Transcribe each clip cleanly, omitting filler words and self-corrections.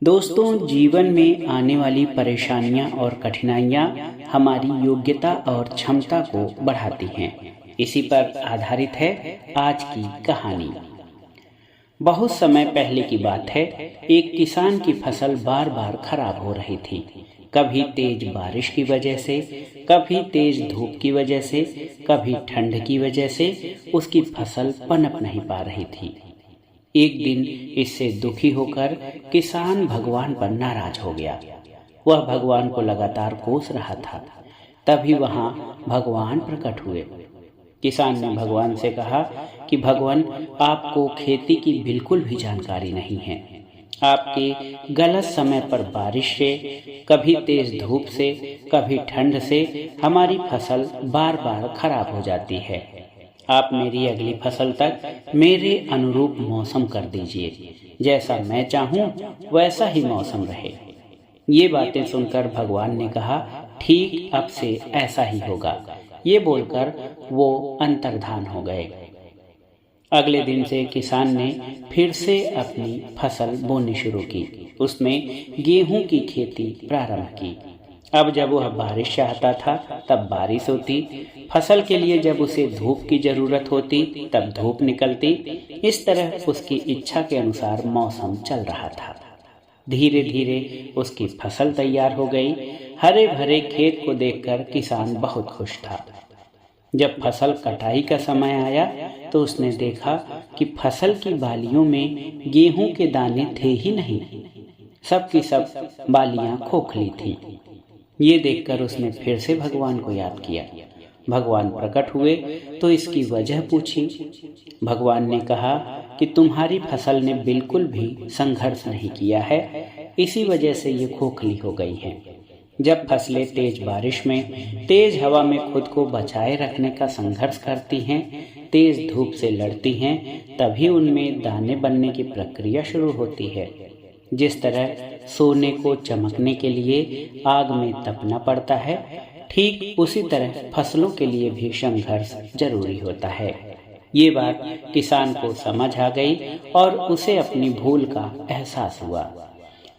दोस्तों, जीवन में आने वाली परेशानियां और कठिनाइयां हमारी योग्यता और क्षमता को बढ़ाती हैं। इसी पर आधारित है आज की कहानी। बहुत समय पहले की बात है। एक किसान की फसल बार बार खराब हो रही थी। कभी तेज बारिश की वजह से, कभी तेज धूप की वजह से, कभी ठंड की वजह से उसकी फसल पनप नहीं पा रही थी। एक दिन इससे दुखी होकर किसान भगवान पर नाराज हो गया। वह भगवान को लगातार कोस रहा था। तभी वहां भगवान प्रकट हुए। किसान ने भगवान से कहा कि भगवान, आपको खेती की बिल्कुल भी जानकारी नहीं है। आपके गलत समय पर बारिश से, कभी तेज धूप से, कभी ठंड से हमारी फसल बार बार खराब हो जाती है। आप मेरी अगली फसल तक मेरे अनुरूप मौसम कर दीजिए। जैसा मैं चाहूं वैसा ही मौसम रहे। ये बातें सुनकर भगवान ने कहा, ठीक, अब से ऐसा ही होगा। ये बोलकर वो अंतर्धान हो गए। अगले दिन से किसान ने फिर से अपनी फसल बोनी शुरू की। उसमें गेहूं की खेती प्रारंभ की। अब जब वह बारिश चाहता था तब बारिश होती, फसल के लिए जब उसे धूप की जरूरत होती तब धूप निकलती। इस तरह उसकी इच्छा के अनुसार मौसम चल रहा था। धीरे धीरे उसकी फसल तैयार हो गई। हरे भरे खेत को देखकर किसान बहुत खुश था। जब फसल कटाई का समय आया तो उसने देखा कि फसल की बालियों में गेहूं के दाने थे ही नहीं। सब की सब बालियां खोखली थीं। ये देखकर उसने फिर से भगवान को याद किया। भगवान प्रकट हुए तो इसकी वजह पूछी। भगवान ने कहा कि तुम्हारी फसल ने बिल्कुल भी संघर्ष नहीं किया है, इसी वजह से ये खोखली हो गई हैं। जब फसलें तेज बारिश में, तेज हवा में खुद को बचाए रखने का संघर्ष करती हैं, तेज धूप से लड़ती हैं, तभी उनमें दाने बनने की प्रक्रिया शुरू होती है। जिस तरह सोने को चमकने के लिए आग में तपना पड़ता है, ठीक उसी तरह फसलों के लिए भी संघर्ष जरूरी होता है। ये बात किसान को समझ आ गई और उसे अपनी भूल का एहसास हुआ।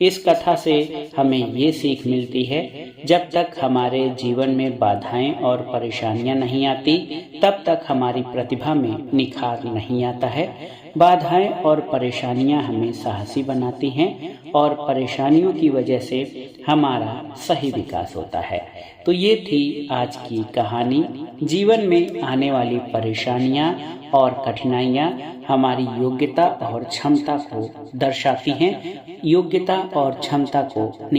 इस कथा से हमें ये सीख मिलती है, जब तक हमारे जीवन में बाधाएं और परेशानियां नहीं आती, तब तक हमारी प्रतिभा में निखार नहीं आता है। बाधाएं और परेशानियां हमें साहसी बनाती हैं और परेशानियों की वजह से हमारा सही विकास होता है। तो ये थी आज की कहानी। जीवन में आने वाली परेशानियां और कठिनाइयां हमारी योग्यता और क्षमता को दर्शाती हैं। योग्यता और क्षमता को